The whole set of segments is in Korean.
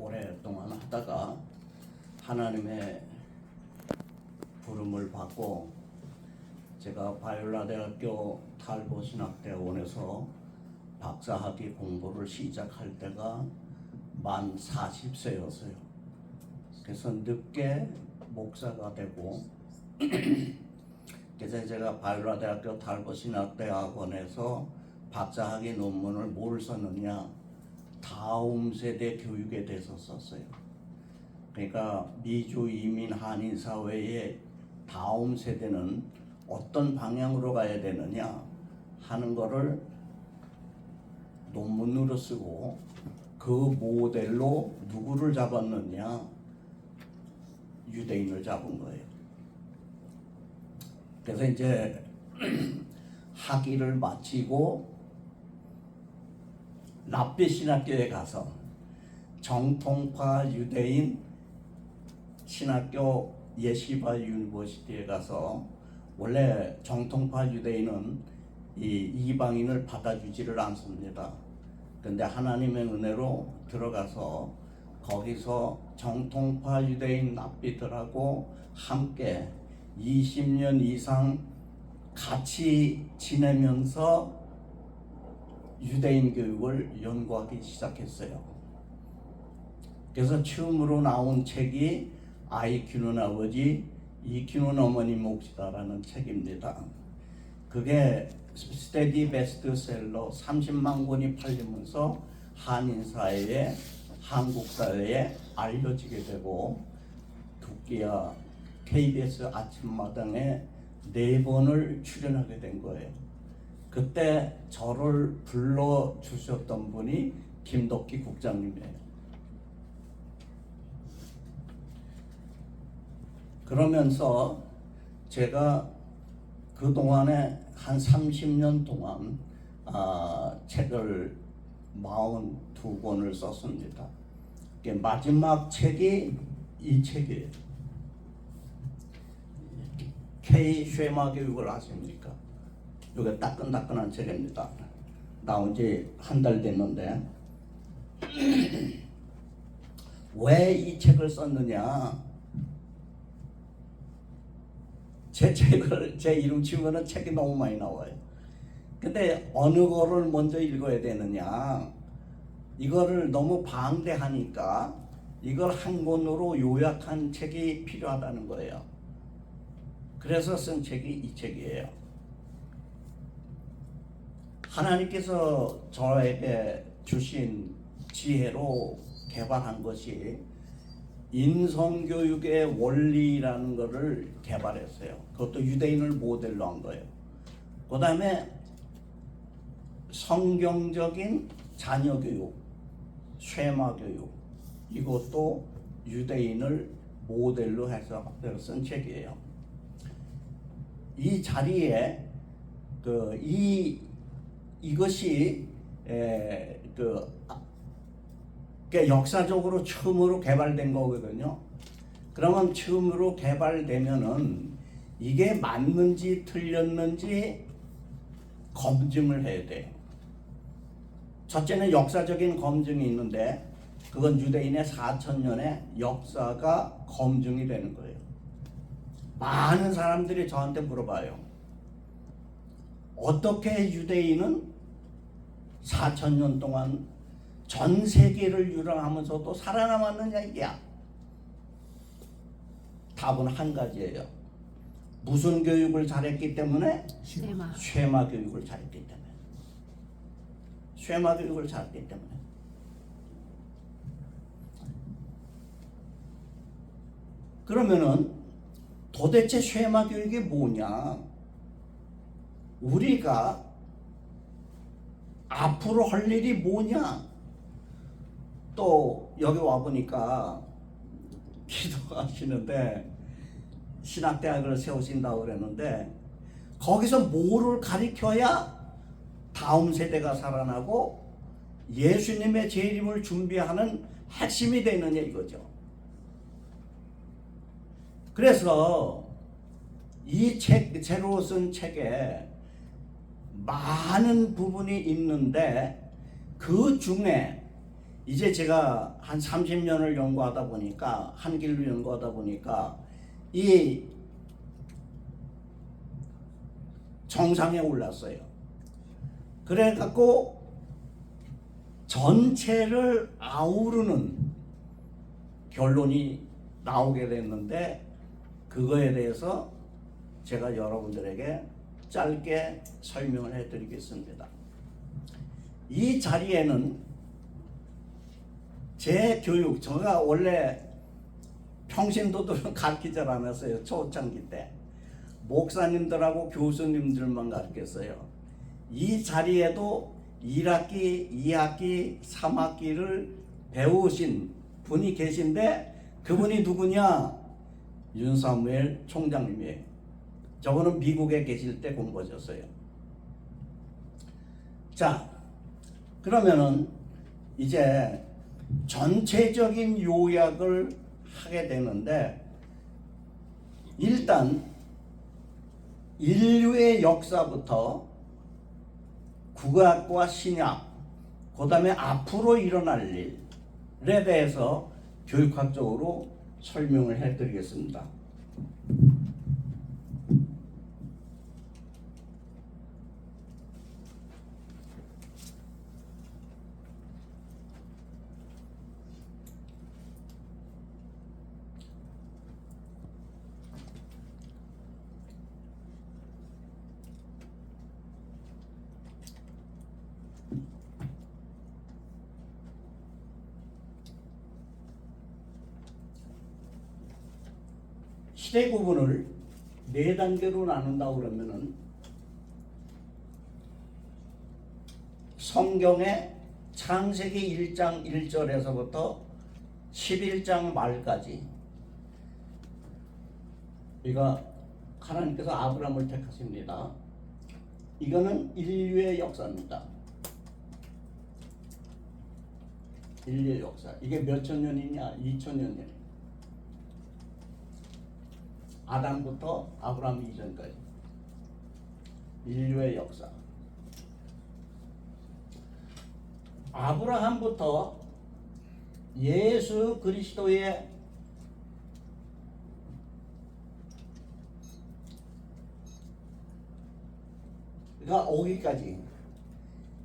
오랫동안 하다가 하나님의 부름을 받고 제가 바이올라 대학교 탈보신학대학원에서 박사학위 공부를 시작할 때가 만 40세였어요. 그래서 늦게 목사가 되고 그래서 제가 바이올라 대학교 탈보신학대학원에서 박사학위 논문을 뭘 썼느냐, 다음 세대 교육에 대해서 썼어요. 그러니까 미주 이민 한인 사회의 다음 세대는 어떤 방향으로 가야 되느냐 하는 거를 논문으로 쓰고, 그 모델로 누구를 잡았느냐, 유대인을 잡은 거예요. 그래서 이제 학위를 마치고 랍비 신학교에 가서 정통파 유대인 신학교 예시바 유니버시티에 가서, 원래 정통파 유대인은 이 이방인을 받아주지를 않습니다. 근데 하나님의 은혜로 들어가서 거기서 정통파 유대인 랍비들하고 함께 20년 이상 같이 지내면서 유대인 교육을 연구하기 시작했어요. 그래서 처음으로 나온 책이 아이 키우는 아버지, 이 키우는 어머니 몫이다라는 책입니다. 그게 스테디 베스트셀러 30만 권이 팔리면서 한인 사회에, 한국 사회에 알려지게 되고, 두끼야 KBS 아침마당에 4번을 출연하게 된 거예요. 그때 저를 불러주셨던 분이 김덕기 국장님이에요. 그러면서 제가 그동안에 한 30년 동안 책을 42권을 썼습니다. 마지막 책이 이 책이에요. K 쉐마 교육을 아십니까? 이게 따끈따끈한 책입니다. 나온 지 한 달 됐는데 왜 이 책을 썼느냐? 제 이름 치고는 책이 너무 많이 나와요. 근데 어느 거를 먼저 읽어야 되느냐? 이거를 너무 방대하니까 이걸 한 권으로 요약한 책이 필요하다는 거예요. 그래서 쓴 책이 이 책이에요. 하나님께서 저에게 주신 지혜로 개발한 것이 인성교육의 원리라는 것을 개발했어요. 그것도 유대인을 모델로 한 거예요. 그 다음에 성경적인 자녀교육, 쉐마교육, 이것도 유대인을 모델로 해서 쓴 책이에요. 이 자리에 이것이 역사적으로 처음으로 개발된 거거든요. 그러면 처음으로 개발되면은 이게 맞는지 틀렸는지 검증을 해야 돼요. 첫째는 역사적인 검증이 있는데, 그건 유대인의 4,000년의 역사가 검증이 되는 거예요. 많은 사람들이 저한테 물어봐요. 어떻게 유대인은 4,000년 동안 전 세계를 유랑하면서도 살아남았느냐 이게야. 답은 한 가지예요. 무슨 교육을 잘했기 때문에? 쉐마 교육을 잘했기 때문에. 쉐마 교육을 잘했기 때문에. 그러면은 도대체 쉐마 교육이 뭐냐? 우리가 앞으로 할 일이 뭐냐? 또 여기 와보니까 기도하시는데 신학대학을 세우신다고 그랬는데, 거기서 뭐를 가르쳐야 다음 세대가 살아나고 예수님의 재림을 준비하는 핵심이 되느냐 이거죠. 그래서 이 책, 새로 쓴 책에 많은 부분이 있는데 그 중에 이제 제가 한 30년을 연구하다 보니까 한 길로 연구하다 보니까 이 정상에 올랐어요. 그래갖고 전체를 아우르는 결론이 나오게 됐는데 그거에 대해서 제가 여러분들에게 짧게 설명을 해드리겠습니다. 이 자리에는 제 교육, 제가 원래 평신도들은 가르치질 않았어요. 초창기 때 목사님들하고 교수님들만 가르쳤어요. 이 자리에도 1학기, 2학기, 3학기를 배우신 분이 계신데 그분이 누구냐? 윤사무엘 총장님이에요. 저분은 미국에 계실 때 공부하셨어요. 자, 그러면은 이제 전체적인 요약을 하게 되는데, 일단 인류의 역사부터 국악과 신약, 그 다음에 앞으로 일어날 일에 대해서 교육학적으로 설명을 해드리겠습니다. 시대 구분을 4단계로 나눈다고 그러면은 성경의 창세기 1장 1절에서부터 11장 말까지, 이거 하나님께서 아브라함을 택하십니다. 이거는 인류의 역사입니다. 인류의 역사. 이게 몇천 년이냐? 2000년이에요. 아담부터 아브라함 이전까지 인류의 역사. 아브라함부터 예수 그리스도의 가 오기까지,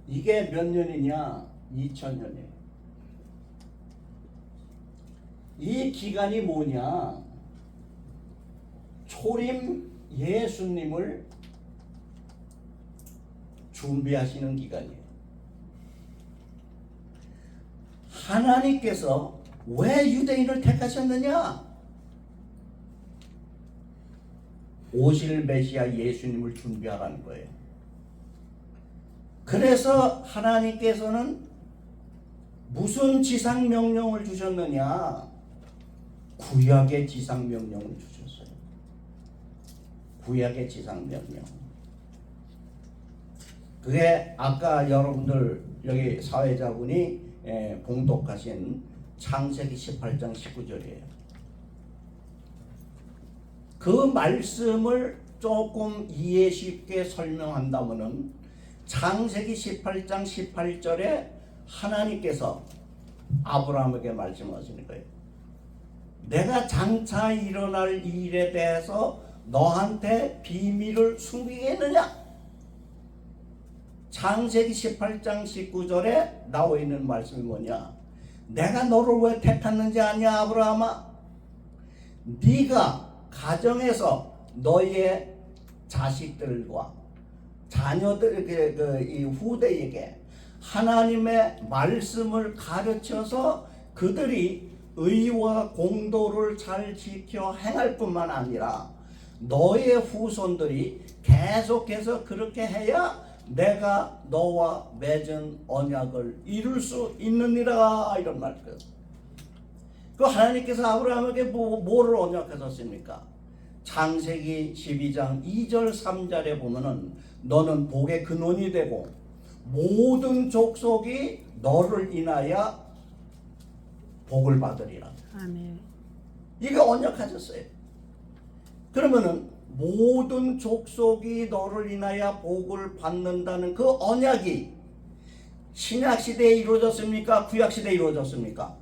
이게 몇 년이냐? 2000년이에요. 이 기간이 뭐냐? 초림 예수님을 준비하시는 기간이에요. 하나님께서 왜 유대인을 택하셨느냐? 오실 메시아 예수님을 준비하라는 거예요. 그래서 하나님께서는 무슨 지상명령을 주셨느냐? 구약의 지상명령을 주셨어요. 구약의 지상명령. 그게 아까 여러분들 여기 사회자분이 봉독하신 창세기 18장 19절이에요. 그 말씀을 조금 이해 쉽게 설명한다면은 창세기 18장 18절에 하나님께서 아브라함에게 말씀하시는 거예요. 내가 장차 일어날 일에 대해서 너한테 비밀을 숨기겠느냐? 창세기 18장 19절에 나와 있는 말씀이 뭐냐? 내가 너를 왜 택했는지 아냐, 아브라함아? 네가 가정에서 너의 자식들과 자녀들, 이 후대에게 하나님의 말씀을 가르쳐서 그들이 의와 공도를 잘 지켜 행할 뿐만 아니라 너의 후손들이 계속해서 그렇게 해야 내가 너와 맺은 언약을 이룰 수 있느니라, 이런 말이에요. 그 하나님께서 아브라함에게 뭐를 언약하셨습니까? 창세기 12장 2절 3절에 보면은 너는 복의 근원이 되고 모든 족속이 너를 인하여 복을 받으리라. 아멘. 이게 언약하셨어요. 그러면은 모든 족속이 너를 인하여 복을 받는다는 그 언약이 신약 시대에 이루어졌습니까? 구약 시대에 이루어졌습니까?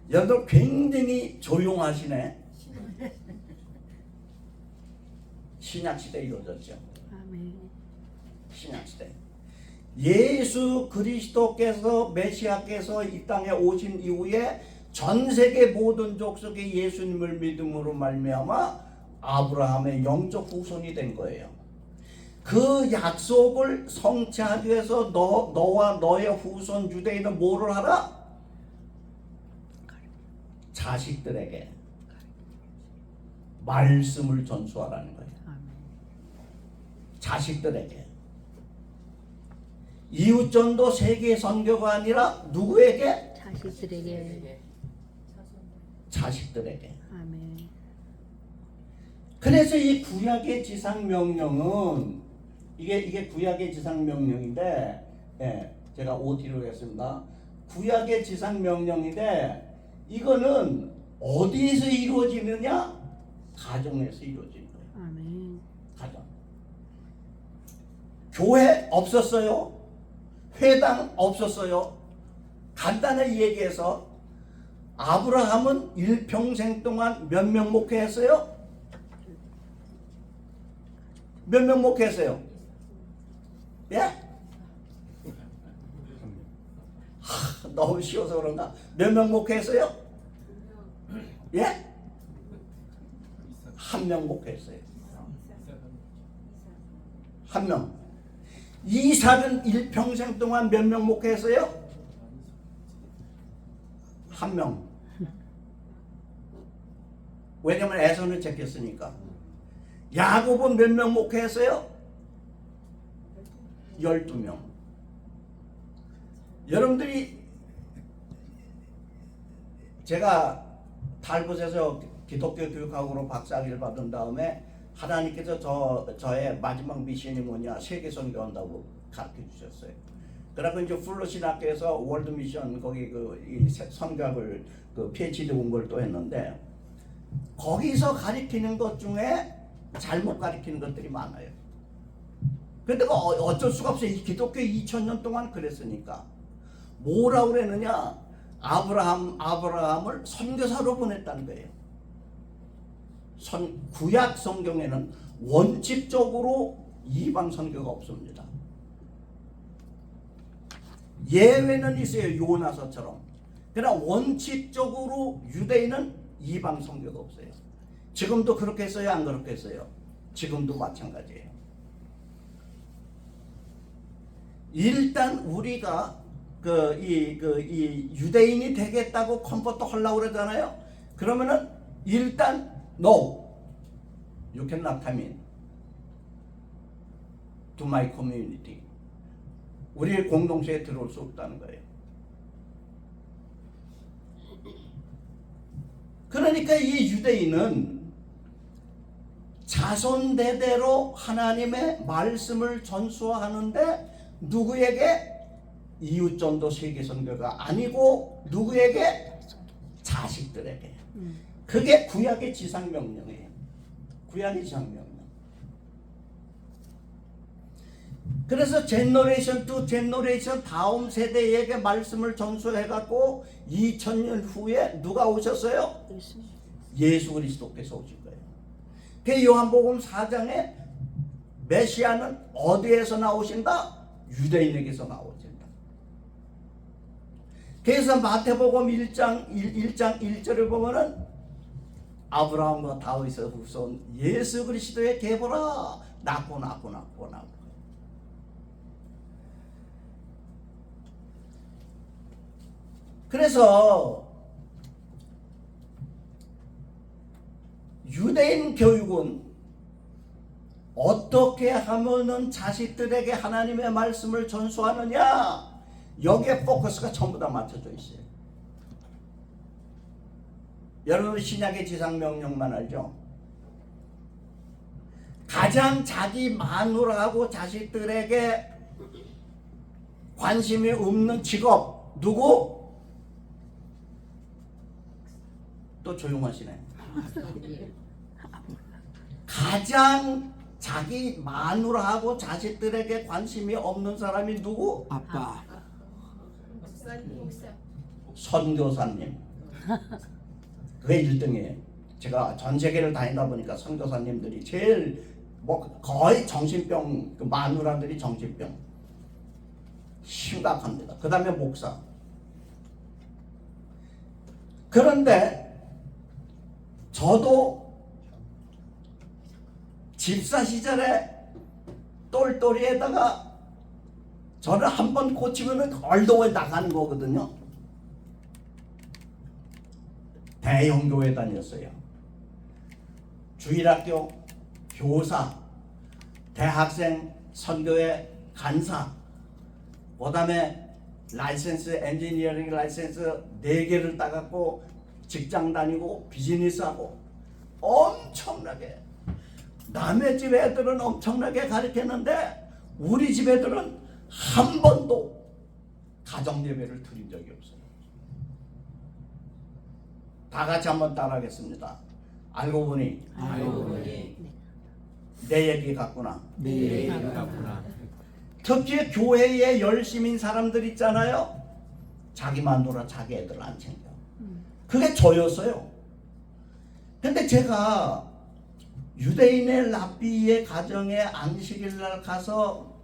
여러분 굉장히 조용하시네. 신약 시대에 이루어졌죠. 아멘. 신약 시대. 예수 그리스도께서 메시아께서 이 땅에 오신 이후에 전 세계 모든 족속이 예수님을 믿음으로 말미암아 아브라함의 영적 후손이 된 거예요. 그 약속을 성취하기 위해서 너와 너의 후손 유대인은 뭐를 하라? 자식들에게 말씀을 전수하라는 거예요. 자식들에게. 이웃전도 세계 선교가 아니라 누구에게? 자식들에게. 자식들에게. 아멘. 그래서 이 구약의 지상 명령은 이게 구약의 지상 명령인데, 예, 제가 OT로 했습니다. 구약의 지상 명령인데 이거는 어디에서 이루어지느냐? 가정에서 이루어지는 거예요. 아멘. 가정. 교회 없었어요. 회당 없었어요. 간단히 얘기해서 아브라함은 일평생 동안 몇 명 목회했어요? 몇 명 목회했어요? 예? 너무 쉬워서 그런가? 몇 명 목회했어요? 예? 한 명 목회했어요. 한 명. 이삭은 일평생 동안 몇 명 목회했어요? 한 명. 왜냐면 에서는 제꼈으니까. 야곱은 몇 명 목회했어요? 12명. 여러분들이 제가 달봇에서 기독교 교육학으로 박사학위를 받은 다음에 하나님께서 저의 마지막 미션이 뭐냐? 세계 선교한다고 가르쳐 주셨어요. 그래서 이제 플로신 학교에서 월드 미션 거기 이 선교학을 PhD 공부를 또 했는데 거기서 가르치는 것 중에 잘못 가르치는 것들이 많아요. 근데 어쩔 수가 없어요. 이 기독교 2000년 동안 그랬으니까. 뭐라고 그랬느냐? 아브라함을 선교사로 보냈다는 거예요. 구약 성경에는 원칙적으로 이방 선교가 없습니다. 예외는 있어요. 요나서처럼. 그러나 원칙적으로 유대인은 이방 선교가 없어요. 지금도 그렇게 했어요? 안 그렇게 했어요? 지금도 마찬가지예요. 일단 우리가 이 유대인이 되겠다고 컨버트 하려고 그러잖아요. 그러면은 일단 No, you cannot come in to my community. 우리의 공동체에 들어올 수 없다는 거예요. 그러니까 이 유대인은 자손대대로 하나님의 말씀을 전수하는데 누구에게? 이웃전도 세계선교가 아니고 누구에게? 자식들에게. 그게 구약의 지상명령이에요. 구약의 지상명령. 그래서 제너레이션 투 제너레이션 다음 세대에게 말씀을 전수해갖고 2000년 후에 누가 오셨어요? 예수 그리스도께서 오신 거예요. 그 요한복음 4장에 메시아는 어디에서 나오신다? 유대인에게서 나오신다. 그래서 마태복음 1장 1절을 보면은 아브라함과 다윗의 후손 예수 그리스도의 계보라 낳고. 그래서 유대인 교육은 어떻게 하면은 자식들에게 하나님의 말씀을 전수하느냐, 여기에 포커스가 전부 다 맞춰져 있어요. 여러분 신약의 지상명령만 알죠? 가장 자기 마누라하고 자식들에게 관심이 없는 직업 누구? 또 조용하시네. 가장 자기 마누라하고 자식들에게 관심이 없는 사람이 누구? 아빠. 선교사님. 그게 1등이에요. 제가 전 세계를 다니다 보니까 선교사님들이 제일 뭐 거의 정신병, 그 마누라들이 정신병 심각합니다. 그 다음에 목사. 그런데 저도 집사 시절에 똘똘이에다가 저를 한번 고치면은 얼더에 나가는 거거든요. 대형교회 다녔어요. 주일학교 교사, 대학생 선교회 간사, 그 다음에 라이센스, 엔지니어링 라이센스 4개를 따갖고 직장 다니고 비즈니스하고 엄청나게, 남의 집 애들은 엄청나게 가르쳤는데 우리 집 애들은 한 번도 가정예배를 드린 적이 없어요. 다 같이 한번 따라하겠습니다. 알고 보니 내 얘기 같구나. 내 얘기 같구나. 특히 교회에 열심인 사람들 있잖아요. 자기 마누라 자기 애들 안 챙겨. 그게 저였어요. 근데 제가 유대인의 랍비의 가정에 안식일 날 가서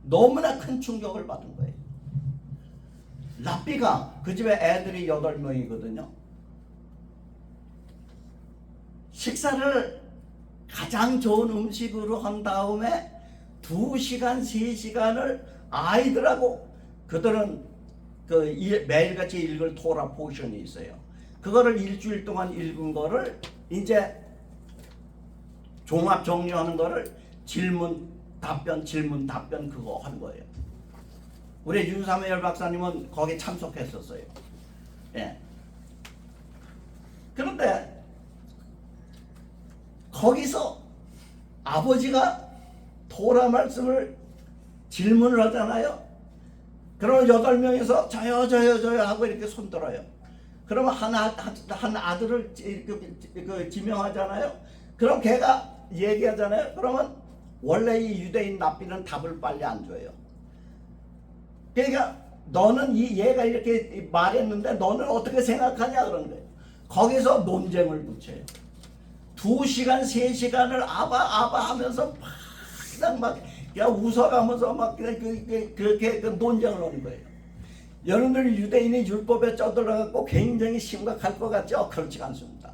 너무나 큰 충격을 받은 거예요. 랍비가 그 집에 애들이 8명이거든요. 식사를 가장 좋은 음식으로 한 다음에 2시간, 3시간을 아이들하고, 그들은 매일같이 읽을 토라 포션이 있어요. 그거를 일주일 동안 읽은 거를 이제 종합 정리하는 거를 질문 답변 그거 한 거예요. 우리 윤사무엘 박사님은 거기 참석했었어요. 예. 그런데 거기서 아버지가 토라 말씀을 질문을 하잖아요. 그러면 8명이서 저요 하고 이렇게 손들어요. 그러면 한 아들을 지명하잖아요. 그럼 걔가 얘기하잖아요. 그러면 원래 이 유대인 랍비는 답을 빨리 안 줘요. 그러니까 너는 얘가 이렇게 말했는데 너는 어떻게 생각하냐 그런 거예요. 거기서 논쟁을 붙여요. 2시간, 3시간을 아바 하면서 막 웃어가면서 막 그렇게 논쟁을 하는 거예요. 여러분들이 유대인이 율법에 쩌들어갖고 굉장히 심각할 것 같죠? 그렇지 않습니다.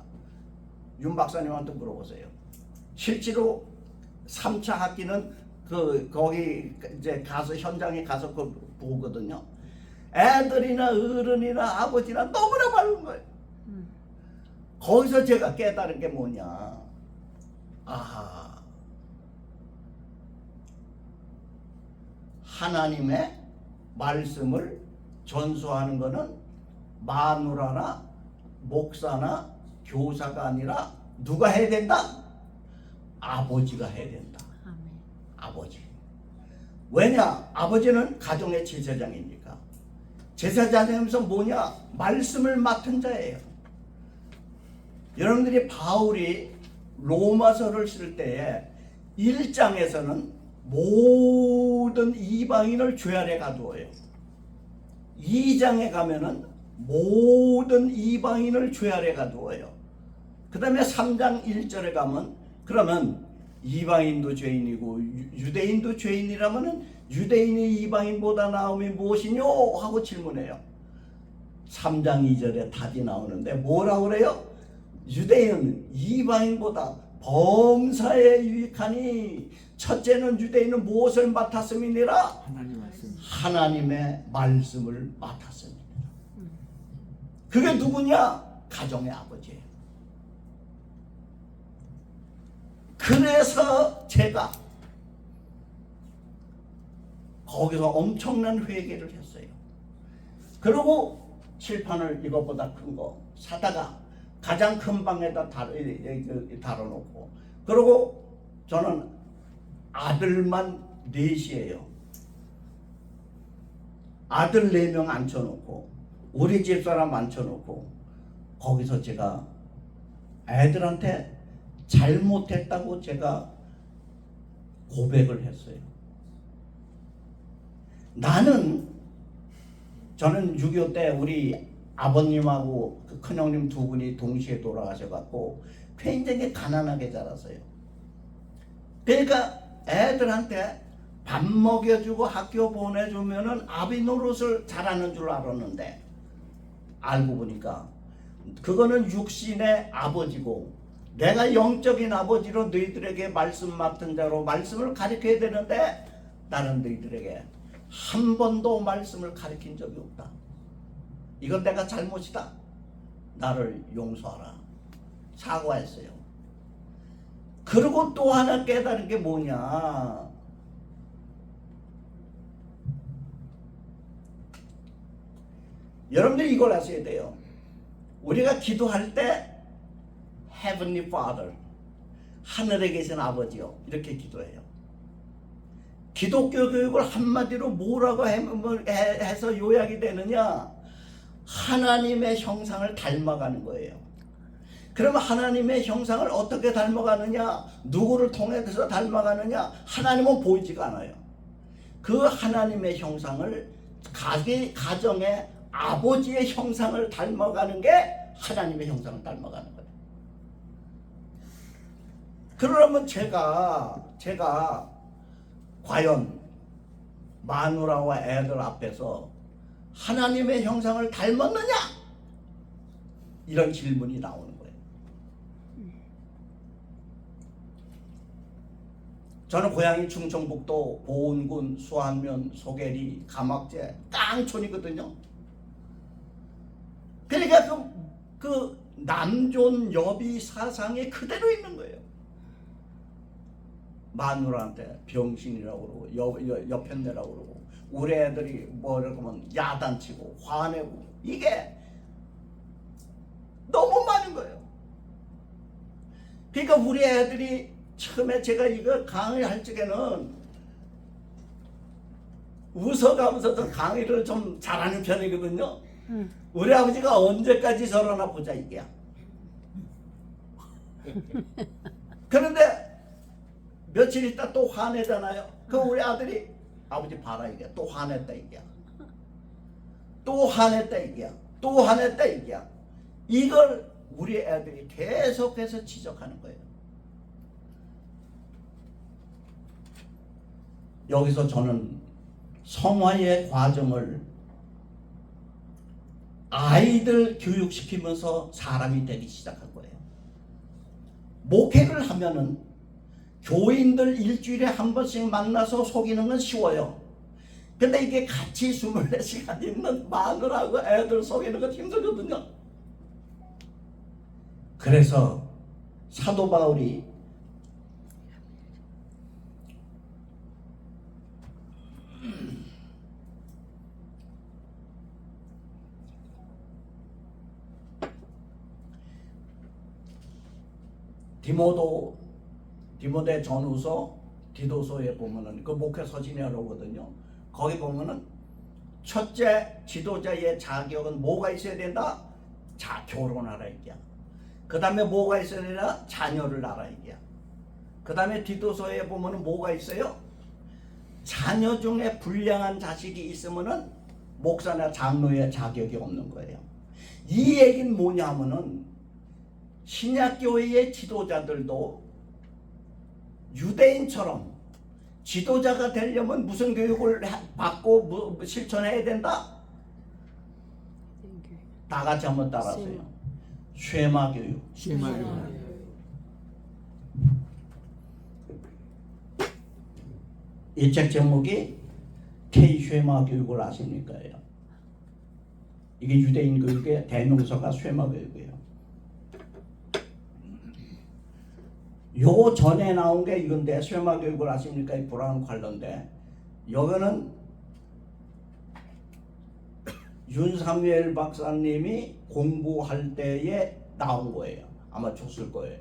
윤 박사님한테 물어보세요. 실제로 3차 학기는 거기 이제 가서 현장에 가서 보거든요. 애들이나 어른이나 아버지나 너무나 바른 거예요. 거기서 제가 깨달은 게 뭐냐. 아하. 하나님의 말씀을 전수하는 것은 마누라나 목사나 교사가 아니라 누가 해야 된다? 아버지가 해야 된다. 아버지. 왜냐? 아버지는 가정의 제사장이니까. 제사장이면서 뭐냐? 말씀을 맡은 자예요. 여러분들이 바울이 로마서를 쓸 때에 1장에서는 모든 이방인을 죄 아래 가두어요. 2장에 가면은 모든 이방인을 죄 아래 가두어요. 그 다음에 3장 1절에 가면 그러면 이방인도 죄인이고 유대인도 죄인이라면은 유대인이 이방인보다 나음이 무엇이뇨? 하고 질문해요. 3장 2절에 답이 나오는데 뭐라고 그래요? 유대인은 이방인보다 범사에 유익하니 첫째는 유대인은 무엇을 맡았음이니라? 하나님의 말씀을 맡았습니다. 그게 누구냐? 가정의 아버지예요. 그래서 제가 거기서 엄청난 회개를 했어요. 그리고 칠판을 이것보다 큰 거 사다가 가장 큰 방에다 달아놓고, 그리고 저는 아들만 4이에요. 아들 4명 앉혀놓고 우리 집사람 앉혀놓고 거기서 제가 애들한테 잘못했다고 제가 고백을 했어요. 저는 6.25 때 우리 아버님하고 그 큰형님 두 분이 동시에 돌아가셔갖고 굉장히 가난하게 자랐어요. 그러니까 애들한테 밥 먹여주고 학교 보내주면은 아비 노릇을 잘하는 줄 알았는데, 알고 보니까 그거는 육신의 아버지고 내가 영적인 아버지로 너희들에게 말씀 맡은 자로 말씀을 가르쳐야 되는데 나는 너희들에게 한 번도 말씀을 가르친 적이 없다. 이건 내가 잘못이다. 나를 용서하라. 사과했어요. 그리고 또 하나 깨달은 게 뭐냐? 여러분들이 이걸 아셔야 돼요. 우리가 기도할 때 Heavenly Father, 하늘에 계신 아버지요, 이렇게 기도해요. 기독교 교육을 한마디로 뭐라고 해서 요약이 되느냐? 하나님의 형상을 닮아가는 거예요. 그러면 하나님의 형상을 어떻게 닮아가느냐? 누구를 통해서 닮아가느냐? 하나님은 보이지가 않아요. 그 하나님의 형상을 가정의 아버지의 형상을 닮아가는 게 하나님의 형상을 닮아가는 거예요. 그러면 제가 과연 마누라와 애들 앞에서 하나님의 형상을 닮았느냐? 이런 질문이 나오는 거예요. 저는 고향이 충청북도 보은군 수안면 소계리 가막제 깡촌이거든요. 그러니까 그 남존 여비 사상이 그대로 있는 거예요. 마누라한테 병신이라고 그러고 여편네라고 그러고 우리 애들이 뭐라고 하면 야단치고 화내고, 이게 너무 많은 거예요. 그러니까 우리 애들이 처음에 제가 이거 강의할 적에는 웃어가면서도 강의를 좀 잘하는 편이거든요. 우리 아버지가 언제까지 저러나 보자 이게야. 그런데 며칠 있다 또 화내잖아요. 그 우리 아들이 아버지 봐라 이게 또 화냈다 이게야. 또 화냈다 이게야. 또 화냈다 이게야. 이걸 우리 애들이 계속해서 지적하는 거예요. 여기서 저는 성화의 과정을 아이들 교육시키면서 사람이 되기 시작한 거예요. 목회를 하면은 교인들 일주일에 한 번씩 만나서 속이는 건 쉬워요. 근데 이게 같이 24시간 있는 마누라하고 애들 속이는 건 힘들거든요. 그래서 사도 바울이 디모데 전후서 디도서에 보면은 그 목회 서신이라고 하거든요. 거기 보면은 첫째 지도자의 자격은 뭐가 있어야 된다? 결혼하라 이게야. 그 다음에 뭐가 있어야 된다? 자녀를 낳아라 이게야. 그 다음에 디도서에 보면은 뭐가 있어요? 자녀 중에 불량한 자식이 있으면은 목사나 장로의 자격이 없는 거예요. 이 얘기는 뭐냐면은 신약교회의 지도자들도 유대인처럼 지도자가 되려면 무슨 교육을 받고 실천해야 된다? 다 같이 한번 따라하세요. 쉐마 교육. 이 책 제목이 K-쉐마 교육을 아십니까요? 이게 유대인 교육의 대명사가 쉐마 교육이에요. 요 전에 나온 게 이건데, 쉐마 교육을 아십니까? 이 불안 관련데, 여기는 윤삼열 박사님이 공부할 때에 나온 거예요. 아마 줬을 거예요.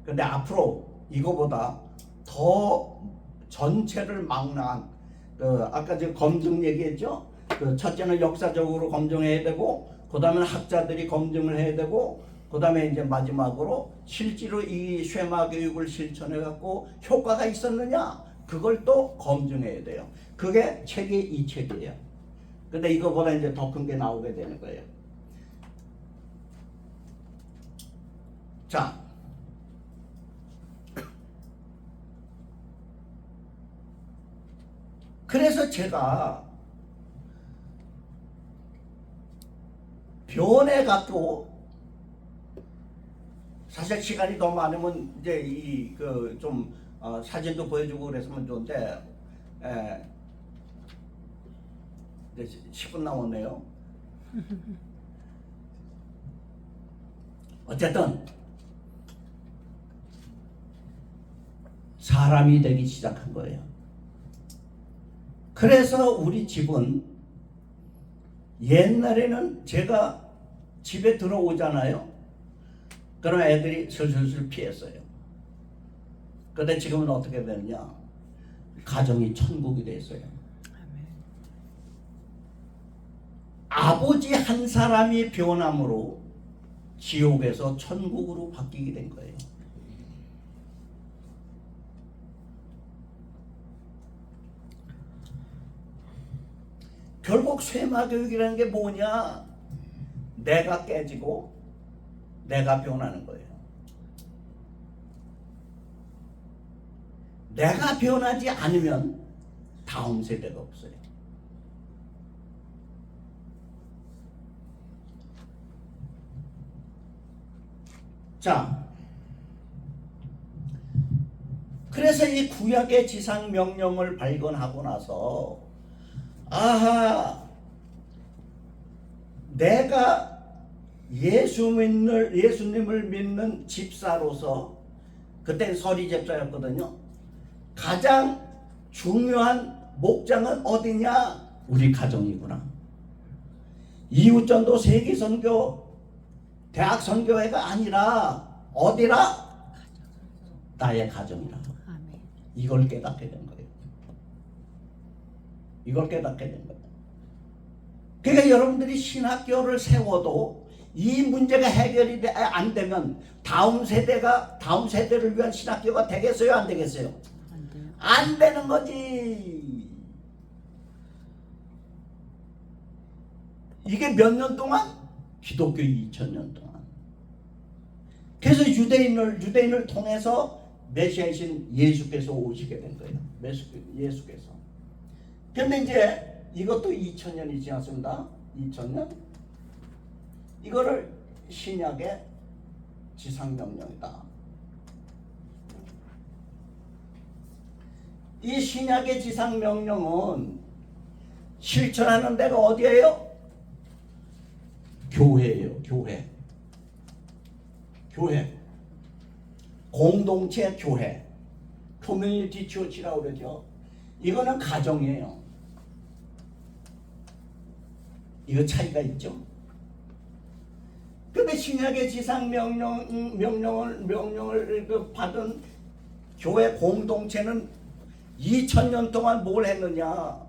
근데 앞으로 이거보다 더 전체를 망라한, 아까 제가 검증 얘기했죠? 첫째는 역사적으로 검증해야 되고, 그 다음에 학자들이 검증을 해야 되고, 그 다음에 이제 마지막으로 실제로 이 쉐마 교육을 실천해 갖고 효과가 있었느냐, 그걸 또 검증해야 돼요. 그게 책이 이 책이에요. 근데 이거보다 이제 더 큰 게 나오게 되는 거예요. 자, 그래서 제가 변해 갖고, 사실 시간이 너무 많으면 이제 이 그 좀 사진도 보여주고 그랬으면 좋은데, 이제 10분 남았네요. 어쨌든 사람이 되기 시작한 거예요. 그래서 우리 집은, 옛날에는 제가 집에 들어오잖아요. 그럼 애들이 슬슬 피했어요. 근데 지금은 어떻게 되느냐, 가정이 천국이 됐어요. 아버지 한 사람이 변함으로 지옥에서 천국으로 바뀌게 된 거예요. 결국 쇠마 교육이라는 게 뭐냐, 내가 깨지고 내가 변하는 거예요. 내가 변하지 않으면 다음 세대가 없어요. 자, 그래서 이 구약의 지상 명령을 발견하고 나서, 아하, 내가 예수님을 믿는 집사로서, 그때는 서리 집사였거든요. 가장 중요한 목장은 어디냐? 우리 가정이구나. 이웃전도 세계선교 대학 선교회가 아니라 어디라? 나의 가정이라. 아멘. 이걸 깨닫게 된 거예요. 이걸 깨닫게 된 거예요. 그러니까 여러분들이 신학교를 세워도 이 문제가 해결이 안 되면 다음 세대를 위한 신학교가 되겠어요, 안 되겠어요? 안 돼요. 안 되는 거지. 이게 몇 년 동안? 기독교 2000년 동안. 그래서 유대인을 통해서 메시아이신 예수께서 오시게 된 거예요. 예수께서. 그런데 이제 이것도 2000년이 지났습니다. 2000년. 이거를 신약의 지상명령이다. 이 신약의 지상명령은 실천하는 데가 어디예요? 교회예요. 교회. 공동체 교회. 커뮤니티 처치라고 그러죠. 이거는 가정이에요. 이거 차이가 있죠. 근데 신약의 지상 명령을 받은 교회 공동체는 2000년 동안 뭘 했느냐?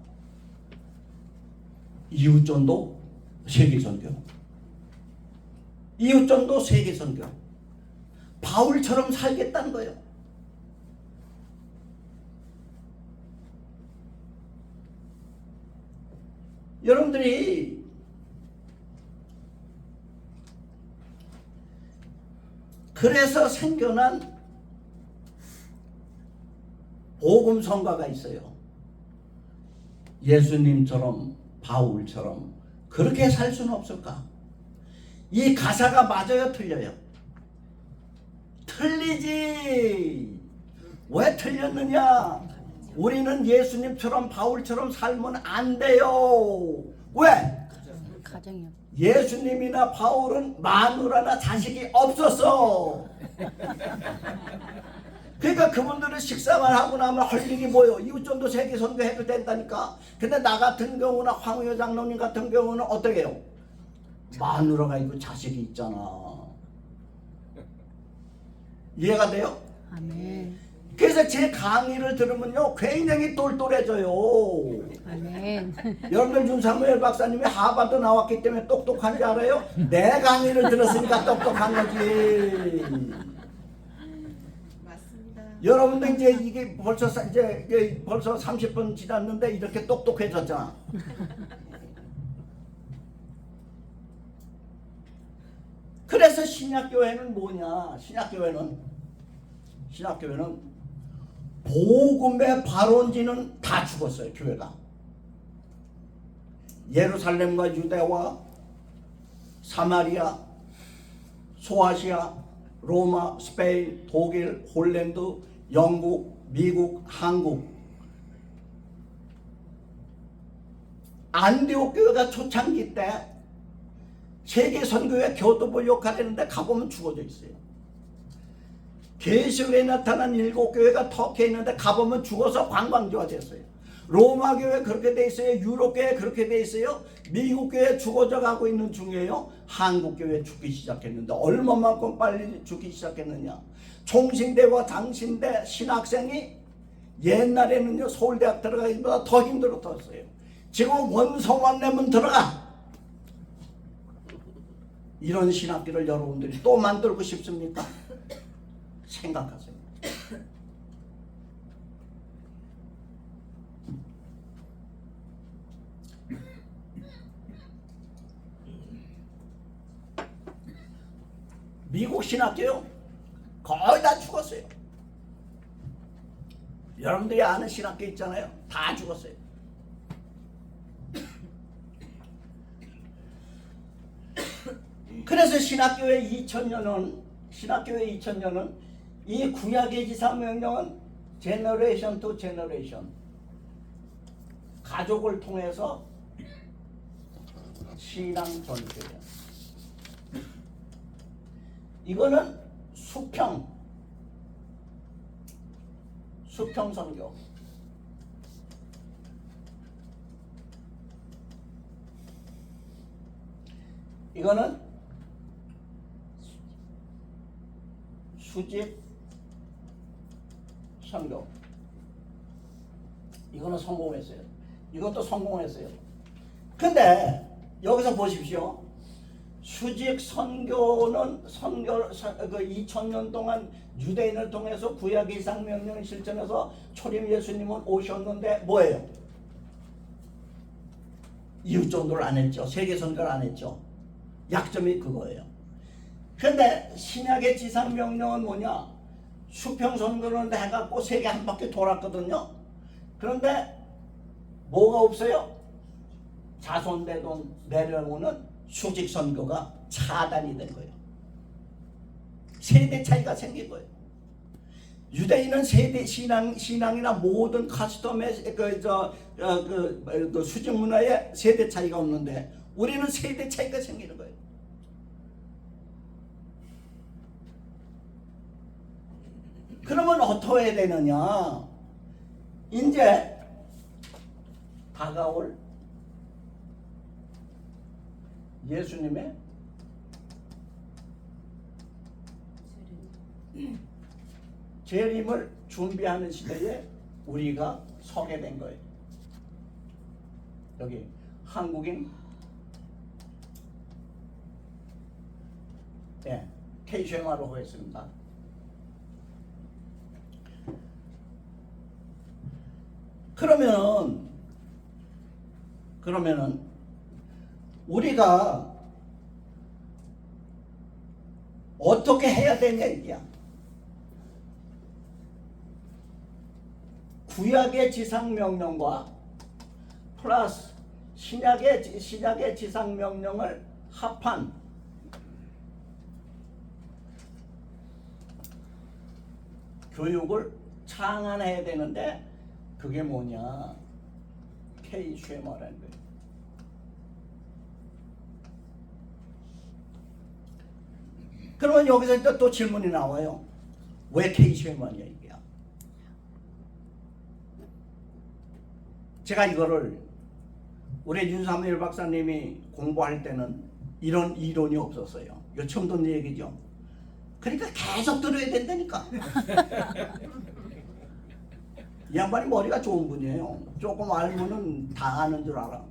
이웃전도 세계선교. 이웃전도 세계선교. 바울처럼 살겠다는 거예요. 여러분들이 그래서 생겨난 복음성가가 있어요. 예수님처럼 바울처럼 그렇게 살 수는 없을까? 이 가사가 맞아요, 틀려요? 틀리지. 왜 틀렸느냐? 우리는 예수님처럼 바울처럼 살면 안 돼요. 왜? 가정이요. 예수님이나 바울은 마누라나 자식이 없었어. 그러니까 그분들은 식사만 하고 나면 할 일이 뭐예요? 이웃전도 세계 선교해도 된다니까. 근데 나 같은 경우나 황우여 장로님 같은 경우는 어떻게 해요? 마누라가 있고 자식이 있잖아. 이해가 돼요? 아멘. 그래서 제 강의를 들으면요 굉장히 똘똘해져요. 아멘. 여러분들 윤사무엘 박사님이 하버드 나왔기 때문에 똑똑한 줄 알아요? 내 강의를 들었으니까 똑똑한 거지. 맞습니다. 여러분들 이제 이게 이제 벌써 30분 지났는데 이렇게 똑똑해졌잖아. 그래서 신약교회는 뭐냐? 신약교회는 복음의 발원지는 다 죽었어요. 교회가 예루살렘과 유대와 사마리아, 소아시아, 로마, 스페인, 독일, 홀랜드, 영국, 미국, 한국. 안디옥 교회가 초창기 때 세계 선교회 교도부 역할을 했는데 가보면 죽어져 있어요. 계시록에 나타난 7교회가 터키에 있는데 가보면 죽어서 관광지화 됐어요. 로마 교회 그렇게 돼 있어요. 유럽 교회 그렇게 돼 있어요. 미국 교회 죽어져 가고 있는 중이에요. 한국 교회 죽기 시작했는데 얼마만큼 빨리 죽기 시작했느냐? 총신대와 장신대 신학생이 옛날에는요 서울대학 들어가기보다 더 힘들었어요. 지금 원서만 내면 들어가. 이런 신학교를 여러분들이 또 만들고 싶습니까? 생각하세요. 미국 신학교요? 거의 다 죽었어요. 여러분들이 아는 신학교 있잖아요. 다 죽었어요. 그래서 신학교회 2000년은 이 구약의 지상명령은 제너레이션 투 제너레이션 가족을 통해서 신앙 전개예요. 이거는 수평 선교. 이거는 수직 선교. 이거는 성공했어요. 이것도 성공했어요. 근데 여기서 보십시오. 수직 선교는 그 2000년 동안 유대인을 통해서 구약의 이상명령을 실천해서 초림 예수님은 오셨는데 뭐예요? 이웃전도를 안 했죠. 세계 선교를 안 했죠. 약점이 그거예요. 근데 신약의 지상명령은 뭐냐? 수평선교를 해갖고 세계 한 바퀴 돌았거든요. 그런데 뭐가 없어요? 자손대도 내려오는 수직선교가 차단이 된 거예요. 세대 차이가 생긴 거예요. 유대인은 세대 신앙이나 모든 카스텀의 수직 문화에 세대 차이가 없는데 우리는 세대 차이가 생기는 거예요. 그러면 어떻게 해야 되느냐? 이제 다가올 예수님의 재림을 준비하는 시대에 우리가 서게 된 거예요. 여기 한국인 K쉐마로 하겠습니다. 그러면은 우리가 어떻게 해야 되냐 이게야. 구약의 지상명령과 플러스 신약의 지상명령을 합한 교육을 창안해야 되는데 그게 뭐냐? K쉐마라는 거예요. 그러면 여기서 또 질문이 나와요. 왜 K쉐마냐 이게? 제가 이거를 우리 윤사무엘 박사님이 공부할 때는 이런 이론이 없었어요. 이거 처음 듣는 얘기죠. 그러니까 계속 들어야 된다니까. 이 양반이 머리가 좋은 분이에요. 조금 알면은 다 아는 줄 알아.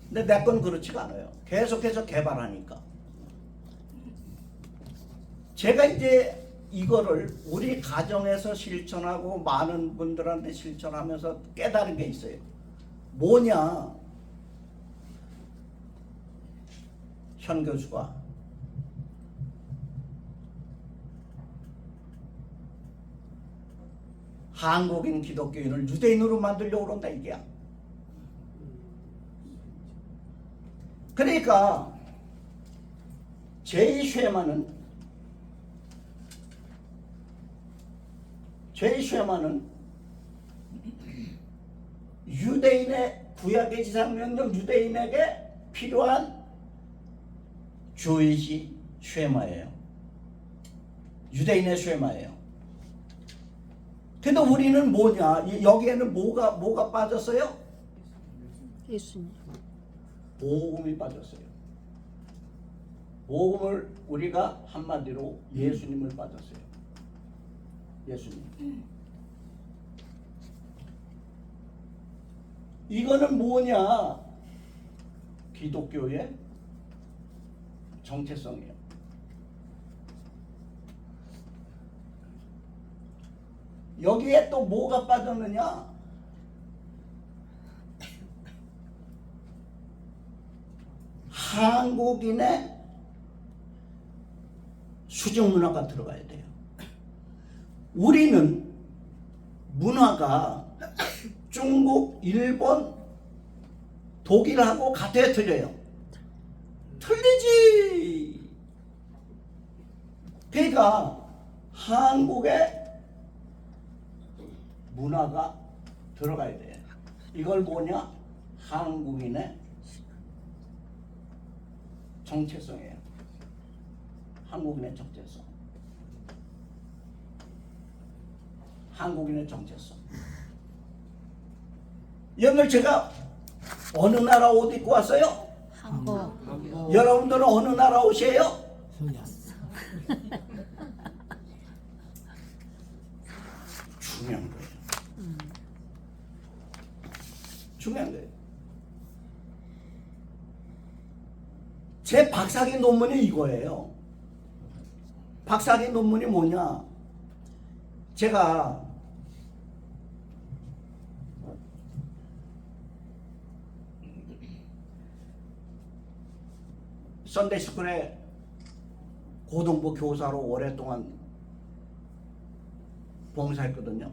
근데 내 건 그렇지가 않아요. 계속해서 개발하니까. 제가 이제 이거를 우리 가정에서 실천하고 많은 분들한테 실천하면서 깨달은 게 있어요. 뭐냐? 현 교수가 한국인 기독교인을 유대인으로 만들려고 그런다 이게야. 그러니까 제이 쉐마는 유대인의 구약의 지상명령 유대인에게 필요한 주의시 쉐마예요. 유대인의 쉐마예요. 근데 우리는 뭐냐? 여기에는 뭐가 빠졌어요? 예수님. 복음이 빠졌어요. 복음을 우리가 한마디로 예수님을 빠졌어요. 예수님. 이거는 뭐냐? 기독교의 정체성이에요. 여기에 또 뭐가 빠졌느냐? 한국인의 수직 문화가 들어가야 돼요. 우리는 문화가 중국, 일본, 독일하고 같아야 틀려요. 틀리지. 그러니까 한국의 문화가 들어가야 돼요. 이걸 뭐냐? 한국인의 정체성이에요. 한국인의 정체성. 한국인의 정체성. 여러분 제가 어느 나라 옷 입고 왔어요? 한국. 여러분들은 어느 나라 옷이에요? 중요한 거예요. 중요한 거예요. 제 박사학위 논문이 이거예요. 박사학위 논문이 뭐냐? 제가 선데이스쿨에 고등부 교사로 오랫동안 봉사했거든요.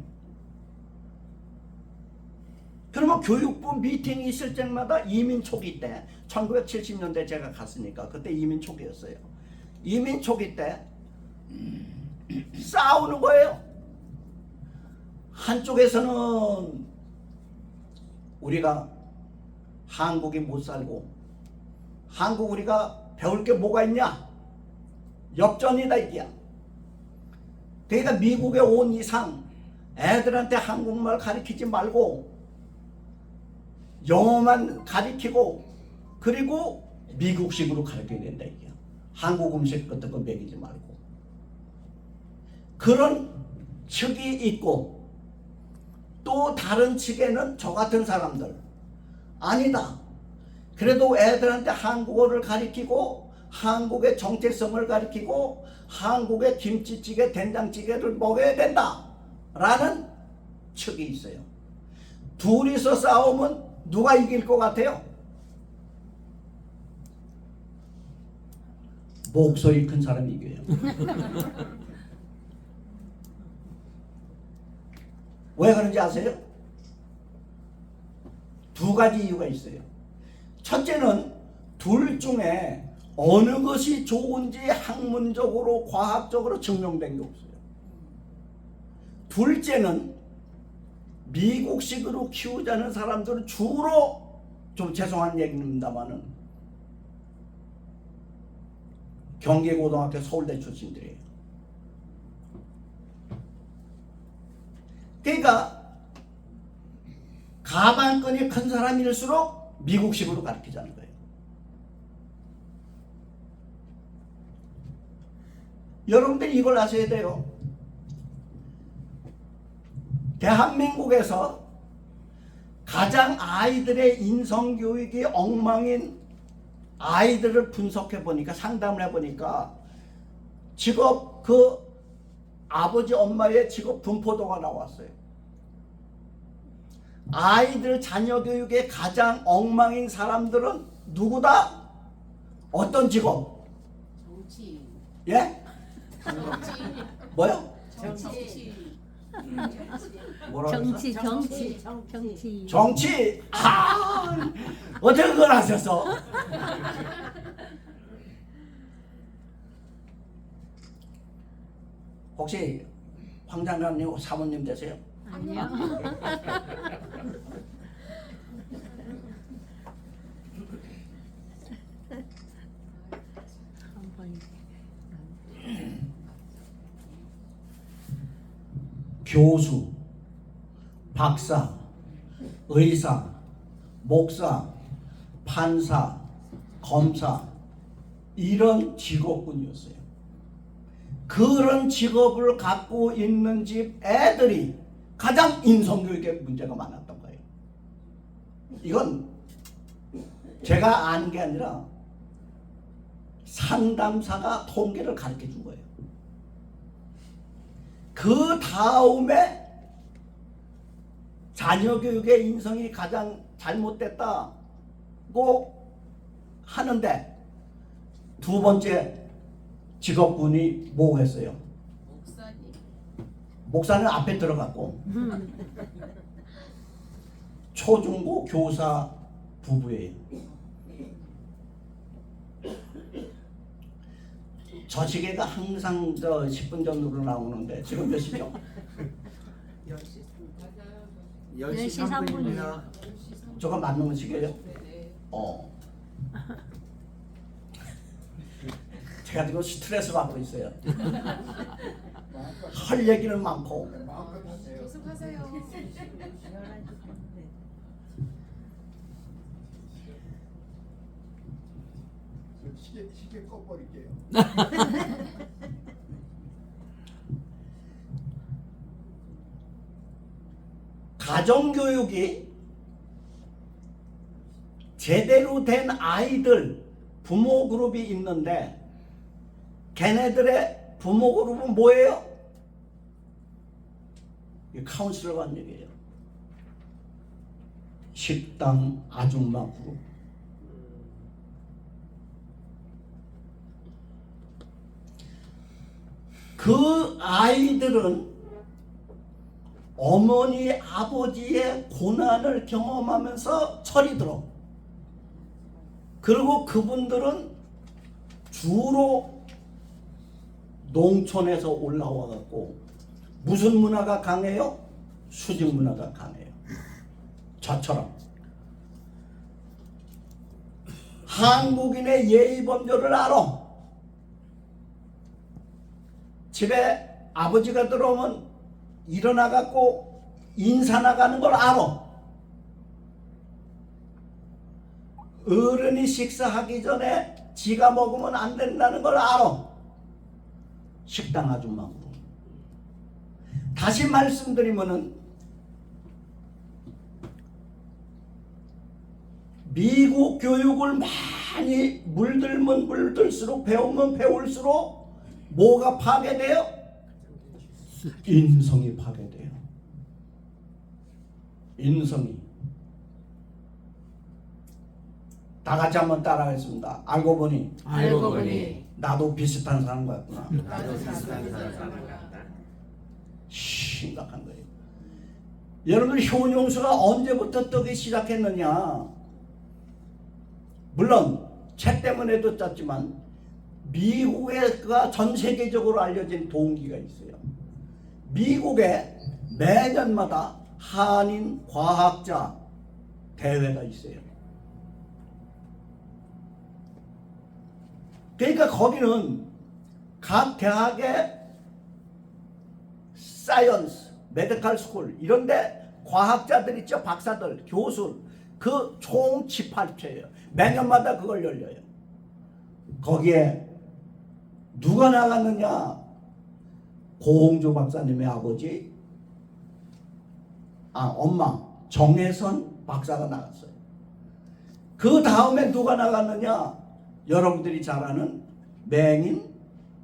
그러면 교육부 미팅이 있을 때마다 이민 초기 때 1970년대 제가 갔으니까 그때 이민 초기였어요. 이민 초기 때 싸우는 거예요. 한쪽에서는 우리가 한국이 못 살고 한국 우리가 배울 게 뭐가 있냐? 역전이다 이게야. 그러니까 미국에 온 이상 애들한테 한국말 가르치지 말고 영어만 가르치고 그리고 미국식으로 가르쳐야 된다 이게야. 한국 음식 같은 거 먹이지 말고. 그런 측이 있고 또 다른 측에는 저 같은 사람들 아니다. 그래도 애들한테 한국어를 가르치고 한국의 정체성을 가르치고 한국의 김치찌개 된장찌개를 먹여야 된다 라는 측이 있어요. 둘이서 싸우면 누가 이길 것 같아요? 목소리 큰 사람이 이겨요. 왜 그런지 아세요? 두 가지 이유가 있어요. 첫째는 둘 중에 어느 것이 좋은지 학문적으로 과학적으로 증명된 게 없어요. 둘째는 미국식으로 키우자는 사람들은 주로 좀 죄송한 얘기입니다만은 경기고등학교 서울대 출신들이에요. 그러니까 가방끈이 큰 사람일수록 미국식으로 가르치자는 거예요. 여러분들이 이걸 아셔야 돼요. 대한민국에서 가장 아이들의 인성교육이 엉망인 아이들을 분석해 보니까, 상담을 해 보니까 직업, 그 아버지 엄마의 직업 분포도가 나왔어요. 아이들 자녀 교육에 가장 엉망인 사람들은 누구다? 어떤 직업? 정치. 예? 정치. 뭐요? 정치. 뭐라고 했어? 정치. 정치. 아, 어떻게 그걸 아셨어? 혹시 황 장관님 사모님 되세요? 아니요. 한번 교수, 박사, 의사, 목사, 판사, 검사, 이런 직업군이었어요. 그런 직업을 갖고 있는 집 애들이 가장 인성교육에 문제가 많았던 거예요. 이건 제가 아는 게 아니라 상담사가 통계를 가르쳐 준 거예요. 그 다음에 자녀 교육의 인성이 가장 잘못됐다고 하는데, 두 번째 직업군이 뭐겠어요? 목사님. 목사는 앞에 들어갔고, 초중고 교사 부부예요. 저 시계가 항상 저 10분 전으로 나오는데 지금 몇 시죠? 10시 3분이요. 저거 맞는 시계예요? 네네. 제가 지금 스트레스 받고 있어요. 할 얘기는 많고. 계속하세요. 시계 꺼버릴게요. 가정교육이 제대로 된 아이들 부모 그룹이 있는데, 걔네들의 부모 그룹은 뭐예요? 이 카운슬러가 한 얘기예요. 식당 아줌마 그룹. 그 아이들은 어머니 아버지의 고난을 경험하면서 철이 들어. 그리고 그분들은 주로 농촌에서 올라와 갖고 무슨 문화가 강해요? 수직 문화가 강해요. 저처럼 한국인의 예의 범절을 알아. 집에 아버지가 들어오면 일어나 갖고 인사 나가는 걸 알아. 어른이 식사하기 전에 지가 먹으면 안 된다는 걸 알아. 식당 아줌마고. 다시 말씀드리면은, 미국 교육을 많이 물들면 물들수록, 배우면 배울수록 뭐가 파괴돼요? 인성이 파괴돼요. 인성이. 다 같이 한번 따라하겠습니다. 알고 보니 나도 비슷한 사람 같구나. 나도 비슷한 사람이다. 심각한 거예요. 여러분, 효용수가 언제부터 뜨기 시작했느냐? 물론 책 때문에도 떴지만 미국에가 전 세계적으로 알려진 동기가 있어요. 미국에 매년마다 한인 과학자 대회가 있어요. 그러니까 거기는 각 대학의 사이언스, 메디컬 스쿨 이런데 과학자들 있죠, 박사들, 교수, 그 총 18회예요. 매년마다 그걸 열려요. 거기에 누가 나갔느냐? 고홍조 박사님의 아버지 엄마 정혜선 박사가 나갔어요. 그 다음에 누가 나갔느냐? 여러분들이 잘 아는 맹인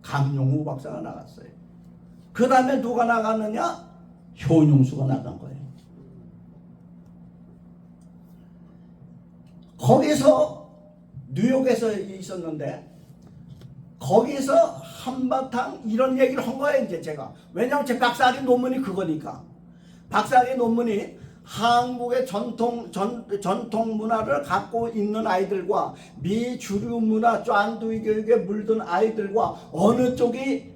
강용우 박사가 나갔어요. 그 다음에 누가 나갔느냐? 효용수가 나간 거예요. 거기서 뉴욕에서 있었는데 거기서 한바탕 이런 얘기를 한 거예요. 이제 제가 왜냐하면 제 박사학위 논문이 그거니까. 박사학위 논문이 한국의 전통 문화를 갖고 있는 아이들과 미주류 문화 쫀두이 교육에 물든 아이들과 어느 쪽이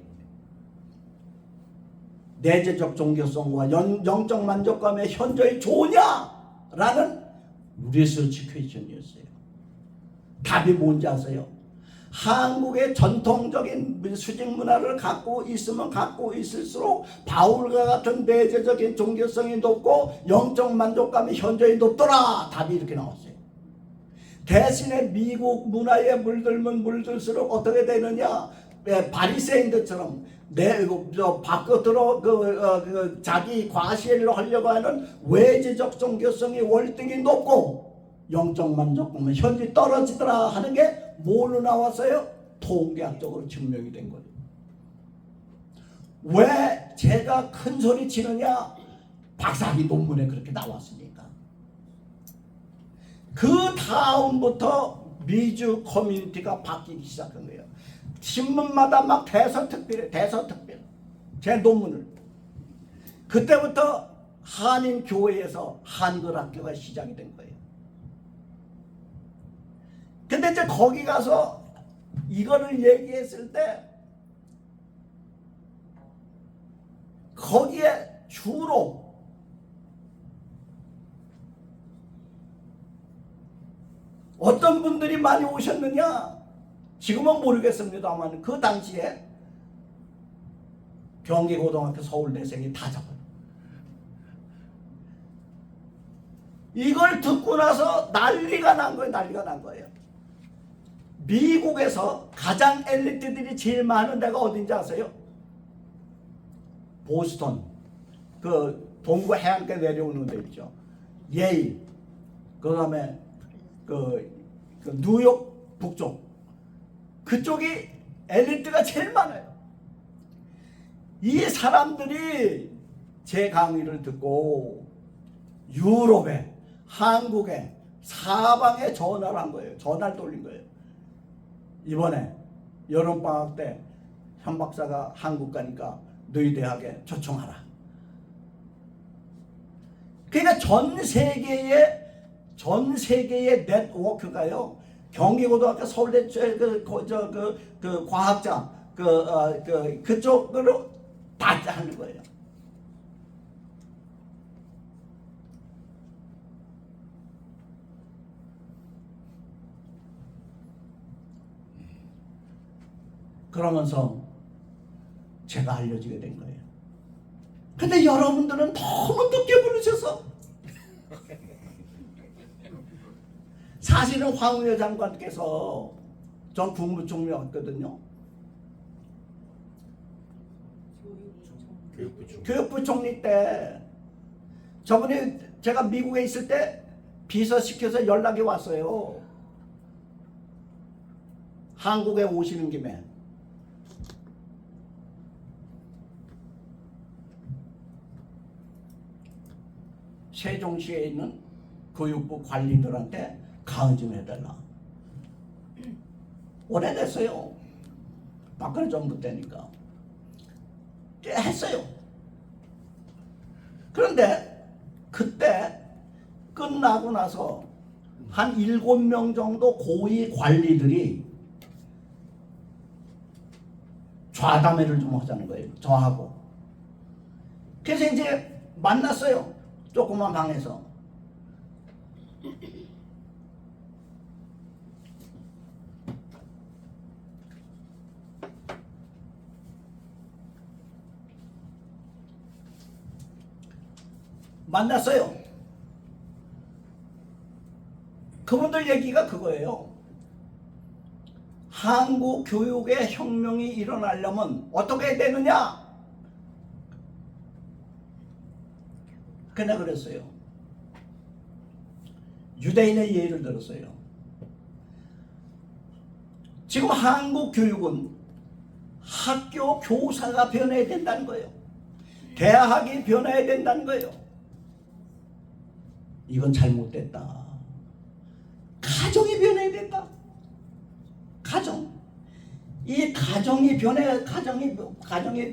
내재적 종교성과 영적 만족감의 현저히 좋으냐라는 리서치 퀘스천이었어요. 답이 뭔지 아세요? 한국의 전통적인 수직 문화를 갖고 있으면 갖고 있을수록 바울과 같은 내재적인 종교성이 높고 영적 만족감이 현저히 높더라. 답이 이렇게 나왔어요. 대신에 미국 문화에 물들면 물들수록 어떻게 되느냐? 바리새인들처럼 바깥으로 자기 과시를 하려고 하는 외지적 종교성이 월등히 높고 영적 만족감은 현저히 떨어지더라 하는 게 뭘로 나왔어요? 통계학적으로 증명이 된 거예요. 왜 제가 큰 소리 치느냐? 박사학위 논문에 그렇게 나왔으니까. 그 다음부터 미주 커뮤니티가 바뀌기 시작한 거예요. 신문마다 막 대서특필 제 논문을. 그때부터 한인교회에서 한글학교가 시작이 된 거예요. 근데 이제 거기 가서 이거를 얘기했을 때 거기에 주로 어떤 분들이 많이 오셨느냐? 지금은 모르겠습니다만 그 당시에 경기고등학교 서울대생이 다 잡아요. 이걸 듣고 나서 난리가 난 거예요. 미국에서 가장 엘리트들이 제일 많은 데가 어딘지 아세요? 보스턴, 그 동부 해안가 내려오는 데 있죠. 예일, 그 다음에 그 뉴욕 북쪽, 그쪽이 엘리트가 제일 많아요. 이 사람들이 제 강의를 듣고 유럽에, 한국에, 사방에 전화를 한 거예요. 전화를 돌린 거예요. 이번에 여름방학 때 현 박사가 한국 가니까 너희 대학에 초청하라. 그러니까 전 세계의 네트워크가요. 경기고등학교 서울대 그 과학자 그쪽으로 다 하는 거예요. 그러면서 제가 알려지게 된 거예요. 근데 여러분들은 너무 늦게 부르셔서 사실은 황운여 장관께서 전 국무총리였거든요. 교육부 총리 때 저분이 제가 미국에 있을 때 비서시켜서 연락이 왔어요. 한국에 오시는 김에 세종시에 있는 교육부 관리들한테 강의 좀 해달라. 오래됐어요. 박근혜 정부 때니까. 했어요. 그런데 그때 끝나고 나서 한 7명 정도 고위 관리들이 좌담회를 좀 하자는 거예요. 저하고. 그래서 이제 만났어요. 조그만 방에서. 만났어요. 그분들 얘기가 그거예요. 한국 교육의 혁명이 일어나려면 어떻게 되느냐? 그냥 그랬어요. 유대인의 예를 들었어요. 지금 한국 교육은 학교 교사가 변해야 된다는 거예요. 대학이 변해야 된다는 거예요. 이건 잘못됐다. 가정이 변해야 된다. 가정. 이 가정이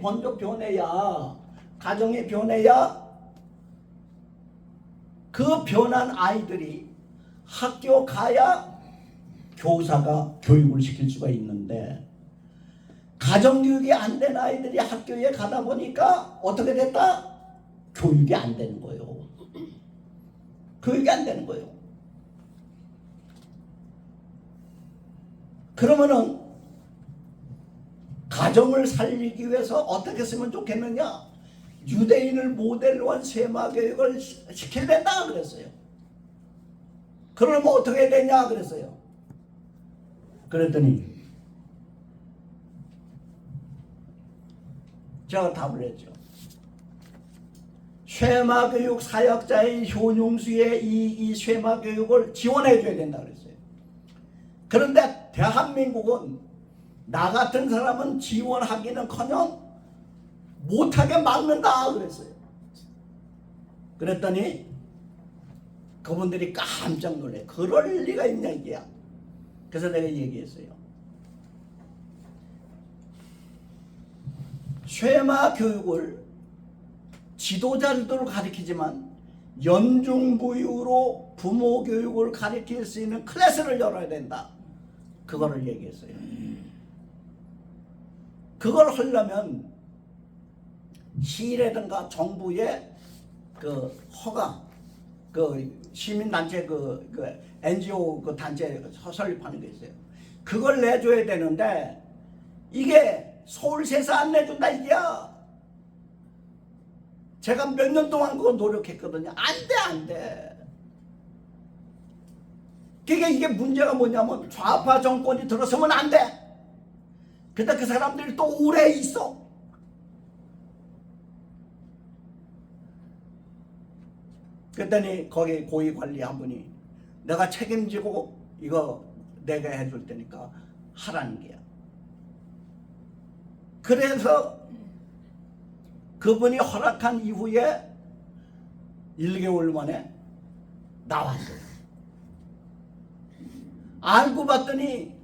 먼저 변해야 그 변한 아이들이 학교 가야 교사가 교육을 시킬 수가 있는데, 가정교육이 안 된 아이들이 학교에 가다 보니까 어떻게 됐다? 교육이 안 되는 거예요. 교육이 안 되는 거예요. 그러면은 가정을 살리기 위해서 어떻게 했으면 좋겠느냐? 유대인을 모델로 한 세마교육을 시켜야 된다 그랬어요. 그러면 어떻게 해야 되냐 그랬어요. 그랬더니 제가 답을 했죠. 쉐마교육 사역자의 효용수의 이 쉐마교육을 지원해 줘야 된다 그랬어요. 그런데 대한민국은 나 같은 사람은 지원하기는커녕 못하게 막는다 그랬어요. 그랬더니 그분들이 깜짝 놀래. 그럴 리가 있냐 이게야. 그래서 내가 얘기했어요. 쉐마 교육을 지도자들을 가르치지만 연중부유로 부모 교육을 가르칠 수 있는 클래스를 열어야 된다. 그거를 얘기했어요. 그걸 하려면 시라든가 정부의 그 허가, 그 시민단체 그 NGO 그 단체 설립하는 게 있어요. 그걸 내줘야 되는데 이게 서울시에서 안 내준다 이게야. 제가 몇 년 동안 그거 노력했거든요. 안 돼. 그러니까 이게 문제가 뭐냐면 좌파 정권이 들어서면 안 돼. 근데 그 사람들이 또 오래 있어. 그랬더니 거기 고위 관리 한 분이 내가 책임지고 이거 내가 해줄 테니까 하라는 게야. 그래서 그분이 허락한 이후에 1개월 만에 나왔어요. 알고 봤더니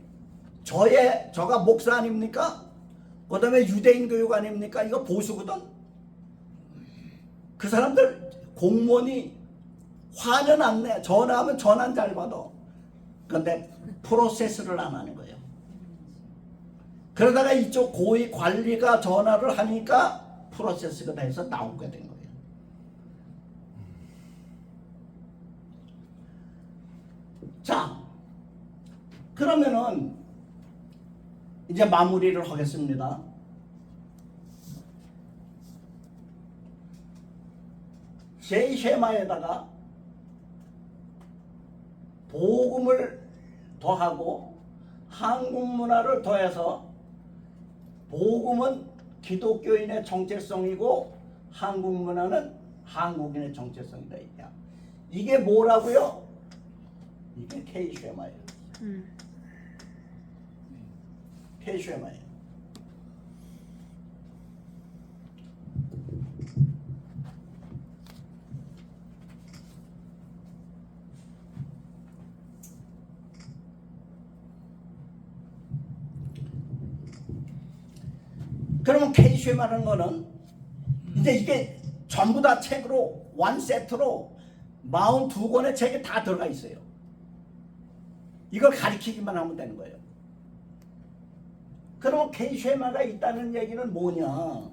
저가 목사 아닙니까? 그 다음에 유대인 교육 아닙니까? 이거 보수거든. 그 사람들 공무원이 화는 안 내. 전화하면 전화는 잘 받아. 그런데 프로세스를 안 하는 거예요. 그러다가 이쪽 고위 관리가 전화를 하니까 프로세스가 돼서 나오게 된 거예요. 자, 그러면은 이제 마무리를 하겠습니다. 제2쉐마에다가 복음을 더하고 한국 문화를 더해서 복음은 기독교인의 정체성이고 한국 문화는 한국인의 정체성이다. 이게 뭐라고요? 이게 K-쉐마예요. K-쉐마예요. 그러면 K-쉐마라는 거는 이제 이게 전부 다 책으로 원 세트로 42권의 책이 다 들어가 있어요. 이걸 가리키기만 하면 되는 거예요. 그러면 K-쉐마가 있다는 얘기는 뭐냐?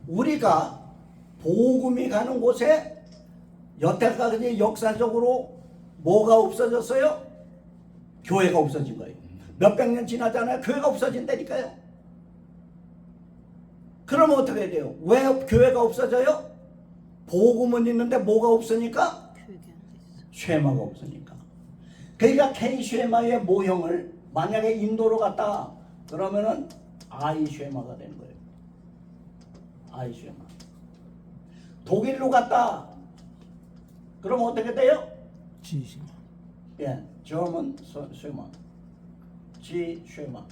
우리가 복음이 가는 곳에 여태까지 역사적으로 뭐가 없어졌어요? 교회가 없어진 거예요. 몇백 년 지나잖아요. 교회가 없어진다니까요. 그러면 어떻게 해야 돼요? 왜 교회가 없어져요? 복음은 있는데 뭐가 없으니까? 쉐마가 없으니까. 그러니까 K-쉐마의 모형을 만약에 인도로 갔다 그러면은 I-쉐마가 되는 거예요. I-쉐마. 독일로 갔다. 그럼 어떻게 돼요? 지시마. 예, German Schwimmer, G Schwimmer.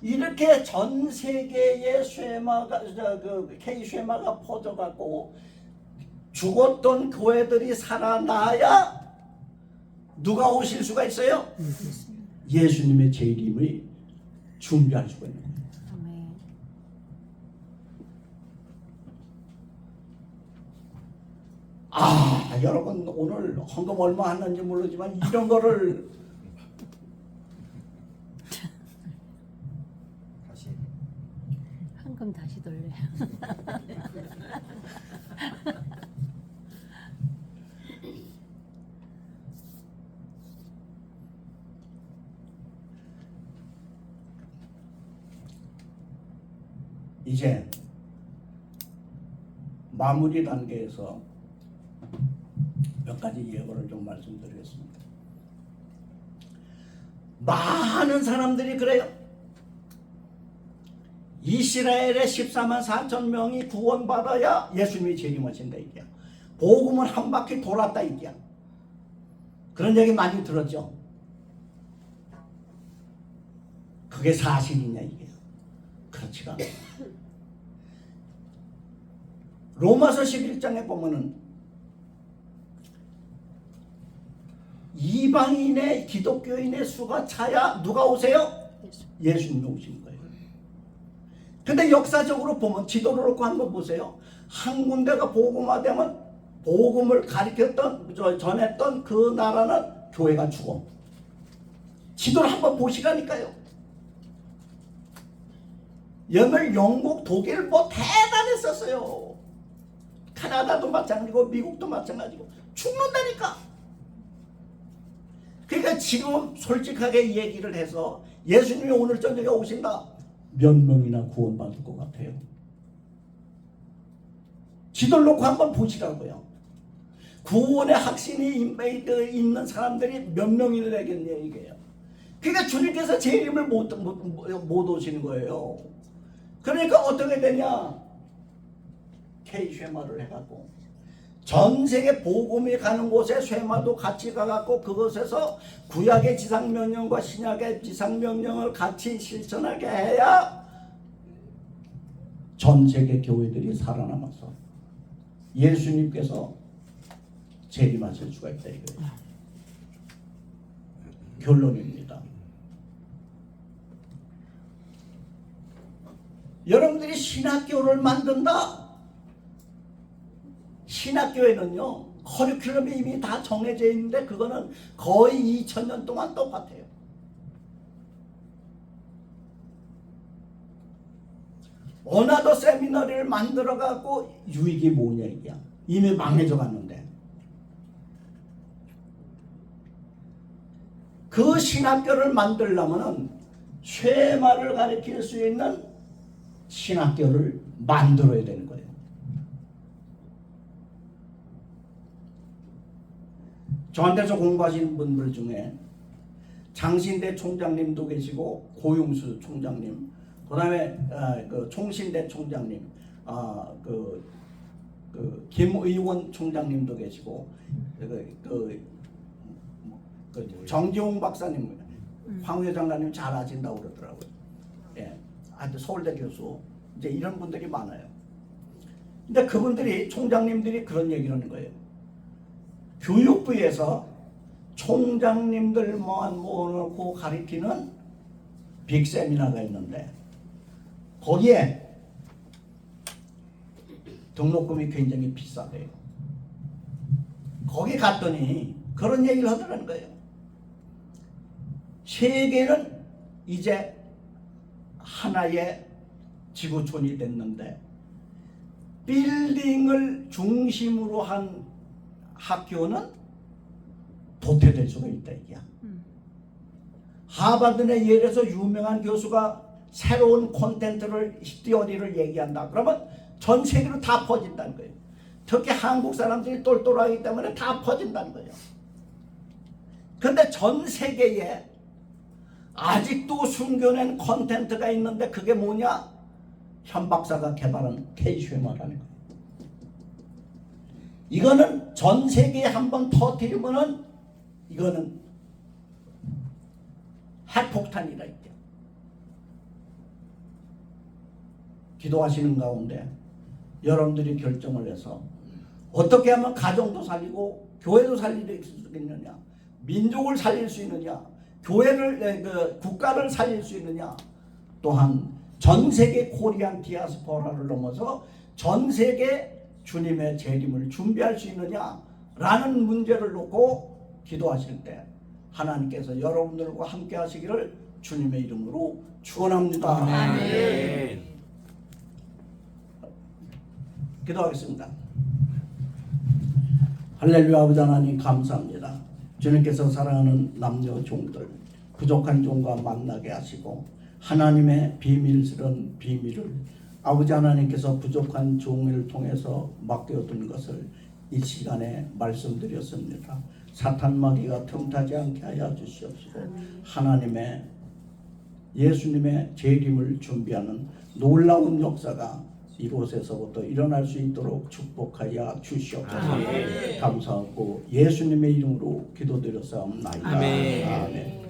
이렇게 전 세계의 쉐마가 그 K 쉐마가 퍼져갖고 죽었던 교회들이 살아나야 누가 오실 수가 있어요? 예수님의 재림을 준비할 수가 있는 거예요. 아멘. 아, 여러분 오늘 헌금 얼마 하는지 모르지만 이런 거를 다시 한금 다시 돌려요. 이제 마무리 단계에서 몇 가지 예고를 좀 말씀드리겠습니다. 많은 사람들이 그래요. 이스라엘의 14만 4천 명이 구원받아야 예수님이 재림하신다 이게야. 복음은 한 바퀴 돌았다 이게야. 그런 얘기 많이 들었죠. 그게 사실이냐 이게. 그렇지가 않아요. 로마서 11장에 보면은 이방인의 기독교인의 수가 차야 누가 오세요? 예수님이 오시는 거예요. 근데 역사적으로 보면 지도를 놓고 한번 보세요. 한 군데가 복음화되면 복음을 가르쳤던 전했던 그 나라는 교회가 죽어. 지도를 한번 보시라니까요. 영국, 독일 뭐 대단했었어요. 캐나다도 마찬가지고 미국도 마찬가지고 죽는다니까. 그러니까 지금 솔직하게 얘기를 해서 예수님이 오늘 저녁에 오신다. 몇 명이나 구원받을 것 같아요? 지도를 놓고 한번 보시라고요. 구원의 확신이 있는 사람들이 몇 명이나 되겠냐 이게요. 그러니까 주님께서 재림을 못 오시는 거예요. 그러니까 어떻게 되냐? K-쉐마를 해갖고 전 세계 복음이 가는 곳에 쉐마도 같이 가갖고 그것에서 구약의 지상명령과 신약의 지상명령을 같이 실천하게 해야 전 세계 교회들이 살아남아서 예수님께서 재림하실 수가 있다 이거예요. 결론입니다. 여러분들이 신학교를 만든다. 신학교에는요 커리큘럼이 이미 다 정해져 있는데 그거는 거의 2000년 동안 똑같아요. 어나더 세미너리를 만들어 갖고 유익이 뭐냐 이게 이미 망해져 갔는데 그 신학교를 만들려면은 쉐마를 가르칠 수 있는 신학교를 만들어야 되는 거예요. 저한테서 공부하신 분들 중에 장신대 총장님도 계시고 고용수 총장님, 그다음에 그 총신대 총장님, 그 김의원 총장님도 계시고 그 정지홍 박사님, 황 회장님 잘 아신다고 그러더라고요. 예, 하여튼 서울대 교수 이제 이런 분들이 많아요. 근데 그분들이 총장님들이 그런 얘기를 하는 거예요. 교육부에서 총장님들만 모아놓고 가르치는 빅세미나가 있는데 거기에 등록금이 굉장히 비싸대요. 거기 갔더니 그런 얘기를 하더라는 거예요. 세계는 이제 하나의 지구촌이 됐는데 빌딩을 중심으로 한 학교는 도태될 수가 있다 이게야. 하버드 내 예에서 유명한 교수가 새로운 콘텐츠를 시어리를 얘기한다. 그러면 전 세계로 다 퍼진다는 거예요. 특히 한국 사람들이 똘똘하기 때문에 다 퍼진다는 거예요. 근데 전 세계에 아직도 숨겨낸 콘텐츠가 있는데 그게 뭐냐? 현 박사가 개발한 K-쉐마라는 거예요. 이거는 전 세계에 한번 터뜨리면은 이거는 핵폭탄이라 있죠. 기도하시는 가운데 여러분들이 결정을 해서 어떻게 하면 가정도 살리고 교회도 살릴 수 있느냐, 민족을 살릴 수 있느냐, 교회를 국가를 살릴 수 있느냐, 또한 전 세계 코리안 디아스포라를 넘어서 전 세계 주님의 재림을 준비할 수 있느냐라는 문제를 놓고 기도하실 때 하나님께서 여러분들과 함께 하시기를 주님의 이름으로 축원합니다. 아멘. 기도하겠습니다. 할렐루야. 아버지 하나님 감사합니다. 주님께서 사랑하는 남녀 종들 부족한 종과 만나게 하시고 하나님의 비밀스러운 비밀을 아버지 하나님께서 부족한 종을 통해서 맡겨둔 것을 이 시간에 말씀드렸습니다. 사탄 마귀가 틈타지 않게 하여 주시옵시고 하나님의 예수님의 재림을 준비하는 놀라운 역사가 이곳에서부터 일어날 수 있도록 축복하여 주시옵소서. 감사하고 예수님의 이름으로 기도드렸사옵나이다. 아멘. 아멘.